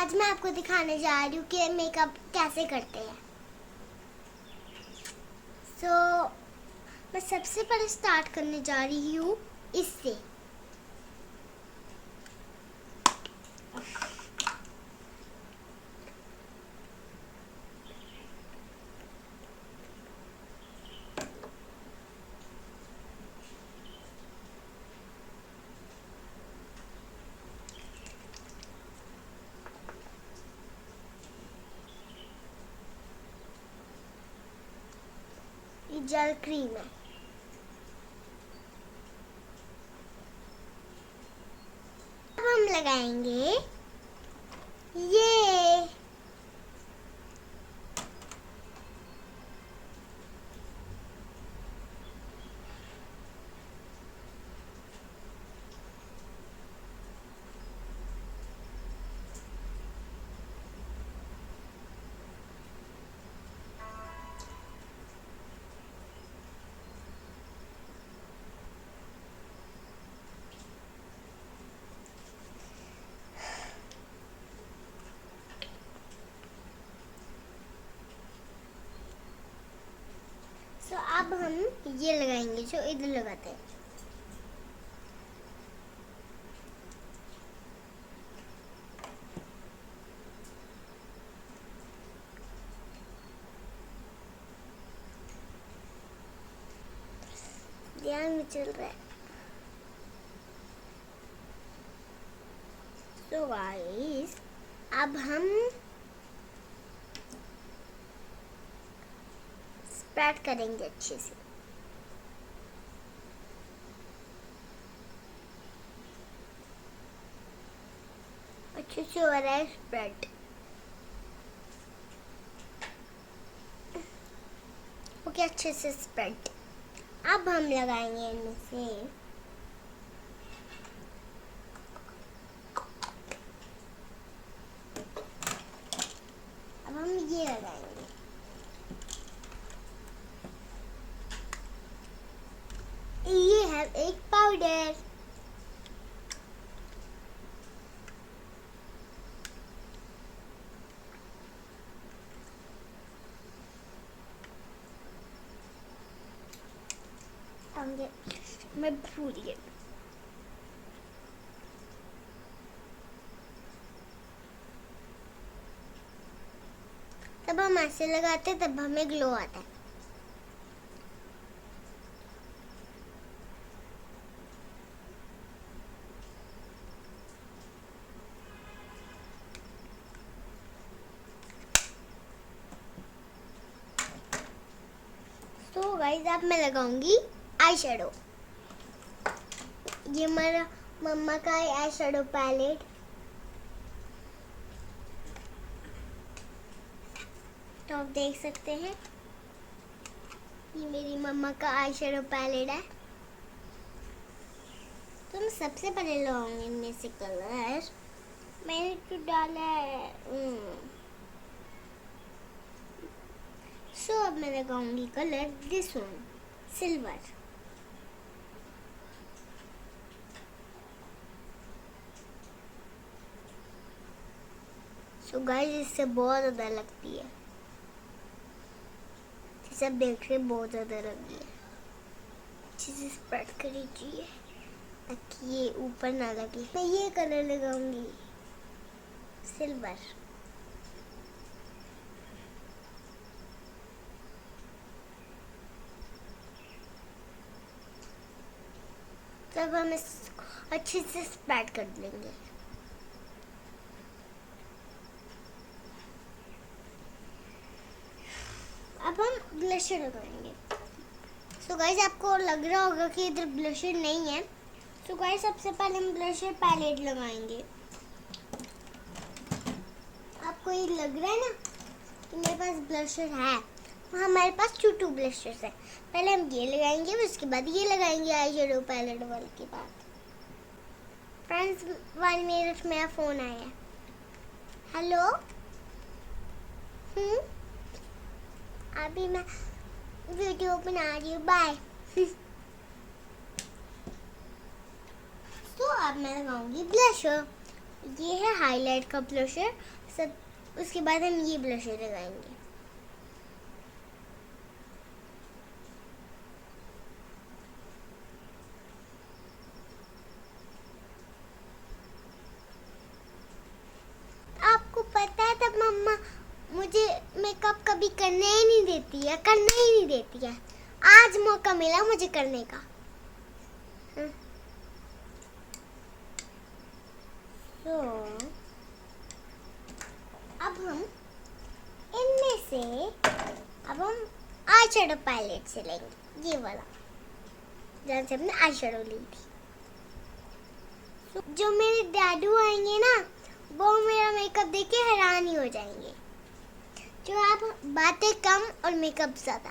आज मैं आपको दिखाने जा रही हूँ कि मेकअप कैसे करते हैं। मैं सबसे पहले स्टार्ट करने जा रही हूँ इससे। ये जेल क्रीम है। अब हम लगाएंगे ये। अब हम ये लगाएंगे जो इधर लगाते हैं। ध्यान में चल रहा है। तो गाइस अब हम स्प्रेड करेंगे अच्छे से। अच्छे से हो रहा है स्प्रेड। ओके, अच्छे से स्प्रेड। अब हम लगाएंगे इनमें से अब हम ये लगाएंगे। ये है एक पाउडर। मैं भूल गई। तब हम ऐसे लगाते हैं, तब हमें ग्लो आता है। तो गाइस अब मैं लगाऊंगी आई शेडो। ये मेरा मम्मा का आई शेडो पैलेट। तो आप देख सकते हैं ये मेरी मम्मा का आई शेडो पैलेट है। तो मैं सबसे पहले लगाऊंगी इनमें से कलर। मैंने तो डाला है अब मैं लगाऊंगी colour this one, silver. Guys इससे बहुत ज्यादा लगती है। जैसे आप देख रहे हैं बहुत ज्यादा लगी है। अच्छे से स्प्रेड कर दीजिए ताकि ये ऊपर ना लगे। मैं ये कलर लगाऊंगी सिल्वर। तब हम इसको अच्छे से स्प्रेड कर लेंगे। अब हम ब्लशर लगाएंगे। सो गाइस आपको लग रहा होगा कि इधर ब्लशर नहीं है। सो गाइस सबसे पहले हम ब्लशर पैलेट लगाएंगे। आपको ये लग रहा है ना कि मेरे पास ब्लशर है। हमारे पास टू ब्लशर्स है। पहले हम ये लगाएंगे, उसके बाद ये लगाएंगे आई शेडो पैलेट वाले के बाद। फ्रेंड्स 1 मिनट मेरा फोन आया है। हेलो। अभी मैं वीडियो बना रही हूँ। बाय। तो अब मैं लगाऊंगी ब्लशर। ये है हाईलाइट का ब्लशर सब। उसके बाद हम ये ब्लशर लगाएंगे। आपको पता है तब मम्मा मुझे मेकअप कभी करने ही नहीं देती है, करने ही नहीं देती है। आज मौका मिला मुझे करने का। तो अब हम इनमें से अब हम आई शेडो पैलेट से लेंगे, ये वाला जहाँ से हमने आई शेडो ली थी। जो मेरे डैडू आएंगे ना वो मेरा मेकअप देख के हैरान ही हो जाएंगे। जो आप बातें कम और मेकअप ज्यादा।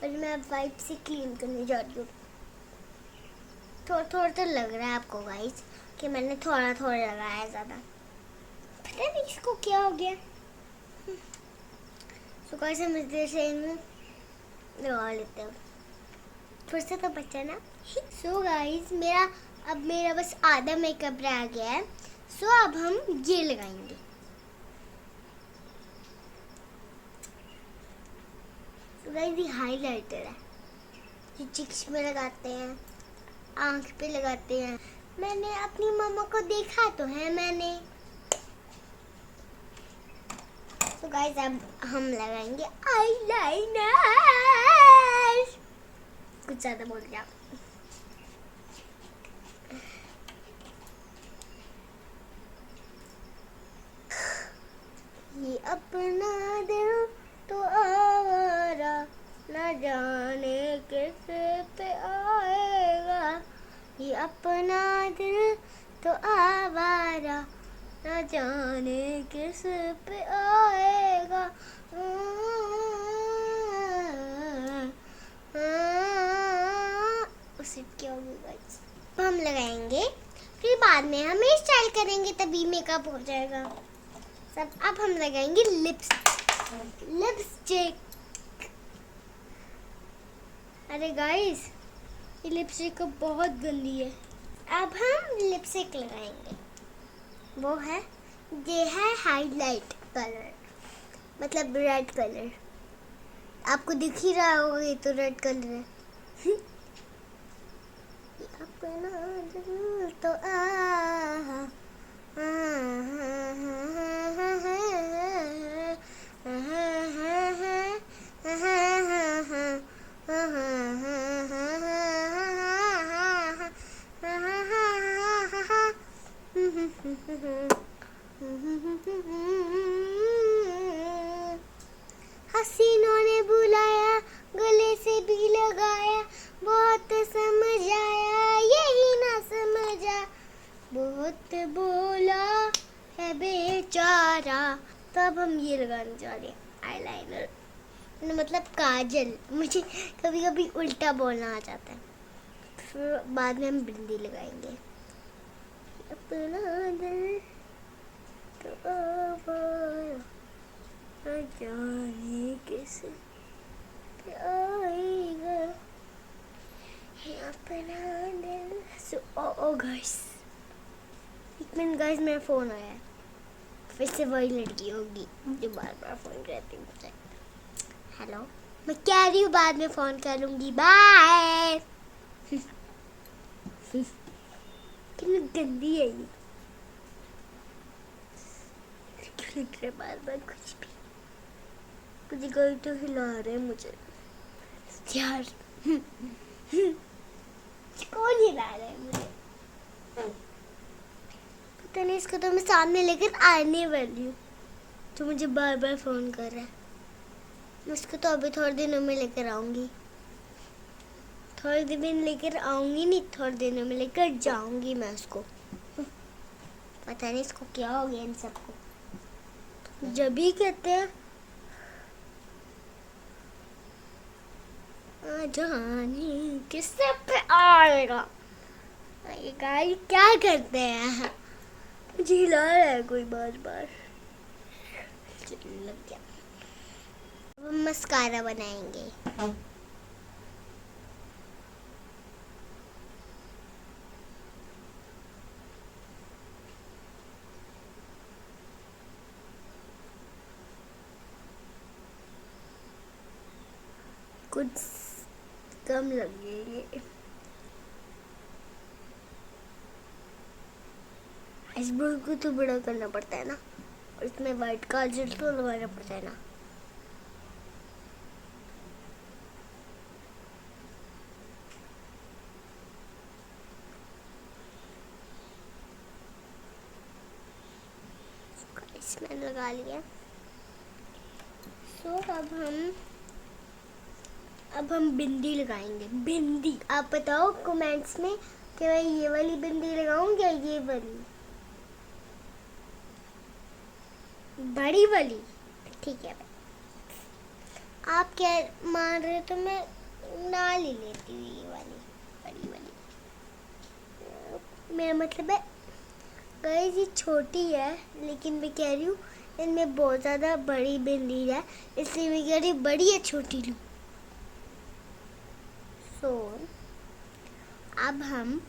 पर मैं अब वाइप से क्लीन करने जा रही हूँ। थोड़ा थोड़ा तो लग रहा है आपको गाइस कि मैंने थोड़ा थोड़ा लगाया ज्यादा। पता नहीं इसको क्या हो गया। तो गाइस हम इस देर से लगा लेते हैं। थोड़ा सा तो बचा ना। सो गाइस मेरा बस आधा मेकअप रह गया है। सो अब हम ये लगाएंगे। तो गाइस ये हाइलाइटर है जो चिक्स में लगाते हैं, आंख पे लगाते हैं। मैंने अपनी मम्मा को देखा तो है मैंने। तो गाइस अब हम लगाएंगे आईलाइनर। कुछ ज्यादा बोल दिया। ये अपना दिल तो आवारा न जाने किस पे आएगा। ये अपना दिल तो आवारा न जाने किस पे आएगा। उसे क्या होगा हम लगाएंगे, फिर बाद में हम हेयर स्टाइल करेंगे तभी मेकअप हो जाएगा सब। अब हम लगाएंगे लिपस्टिक। अरे गाइस ये लिपस्टिक बहुत गंदी है। अब हम लिपस्टिक लगाएंगे। वो है ये है हाईलाइट कलर, मतलब रेड कलर। आपको दिख ही रहा होगा ये तो रेड कलर है। अपना दिल तो हसीनों ने बुलाया, गले से भी लगाया, बहुत समझ आया यही ना समझा, बहुत बोला है बेचारा। तब हम ये लगाने जा रहे हैं आईलाइनर, मतलब काजल। मुझे कभी कभी उल्टा बोलना आ जाता है। फिर बाद में हम बिंदी लगाएंगे। अपना दिल तो आवारा न जाने कैसे आएगा। अपना दिल। सो गाइस एक मिनट गाइस, मेरा फोन आया है। फिर से वही लड़की होगी जो बार बार फोन करती मुझे। हेलो, मैं कह रही हूँ बाद में फोन करूँगी, बाय। कितनी गंदी है ये। क्यों लिख रहे बार बार कुछ भी। मुझे कोई तो हिला रहे मुझे यार। कौन हिला रहा है मुझे पता नहीं। इसको तो मैं सामने लेकर आने वाली हूँ तो मुझे बार बार फोन कर रहा है। मैं उसको तो अभी थोड़े दिनों में लेकर आऊंगी। थोड़े दिन में लेकर आऊंगी नहीं, थोड़े दिनों में लेकर जाऊंगी मैं उसको। पता नहीं इसको क्या हो गया इन सबको। जब भी कहते हैं जाने किससे पे आएगा। ये गाइस क्या करते हैं, मुझे हिला रहा है कोई बार बार। लग गया। अब हम मस्कारा बनाएंगे। कुछ कम लगेंगे। आइसब्रो को तो बड़ा करना पड़ता है ना, और इसमें वाइट काजल तो लगाना पड़ता है ना। इसमें लगा लिया। सो अब हम बिंदी लगाएंगे। बिंदी आप बताओ कमेंट्स में कि मैं ये वाली बिंदी लगाऊं या ये वाली, बड़ी वाली। ठीक है, आप क्या मान रहे तो मैं डाल ही लेती हूँ ये वाली, बड़ी वाली। मेरा मतलब है गाइस ये छोटी है, लेकिन मैं कह रही हूँ इनमें बहुत ज़्यादा बड़ी बिंदी है, इसलिए मैं कह रही हूँ बड़ी या छोटी लूँ। सो अब हम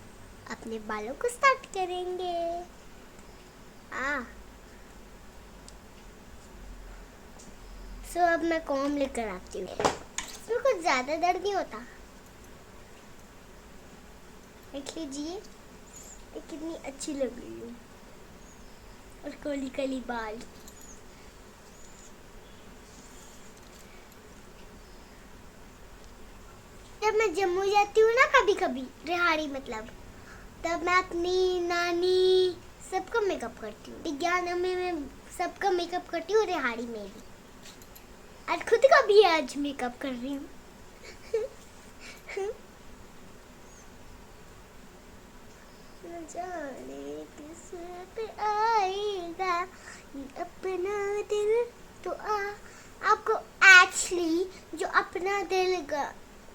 अपने बालों को स्टार्ट करेंगे। सो अब मैं कॉम्ब लेकर आती हूँ। इसमें कुछ ज़्यादा दर्द नहीं होता। देख लीजिए कितनी अच्छी लग रही हूँ, और काली काली बाल। जब मैं जम्मू जाती हूँ ना कभी कभी, रिहाड़ी मतलब, तब मैं अपनी नानी सबका मेकअप करती हूँ। विज्ञान में मैं सबका मेकअप करती हूँ, रिहाड़ी में भी। आज खुद का भी आज मेकअप कर रही हूँ। न जाने किस पे आएगा अपना दिल तो आपको एक्चुअली जो अपना दिल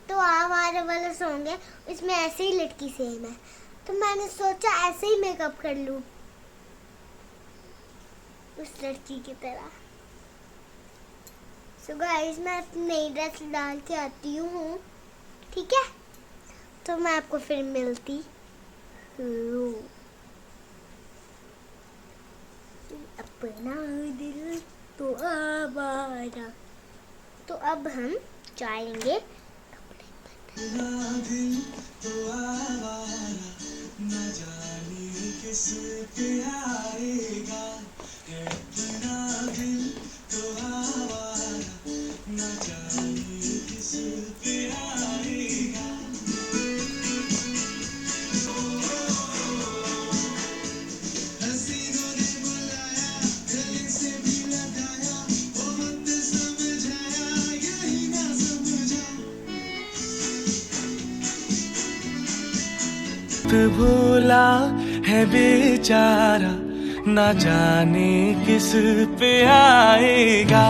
तो हमारा वाला सॉन्ग है, इसमें ऐसे ही लड़की सेम है, तो मैंने सोचा ऐसे ही मेकअप कर लूं उस लड़की की तरह। सो गाइस मैं अपनी नई ड्रेस डाल के आती हूँ, ठीक है? तो मैं आपको फिर मिलती हूँ। अपना दिल तो आवारा। तो अब हम जाएंगे अपना दिल तो आवारा, न जाने किस पे आएगा। अपना दिल तो आवारा, न जाने किस पे आएगा। हसीनों ने बुलाया, गले से भी लगाया, बहुत समझाया, यही ना समझा। भूला है बेचारा, ना जाने किस पे आएगा।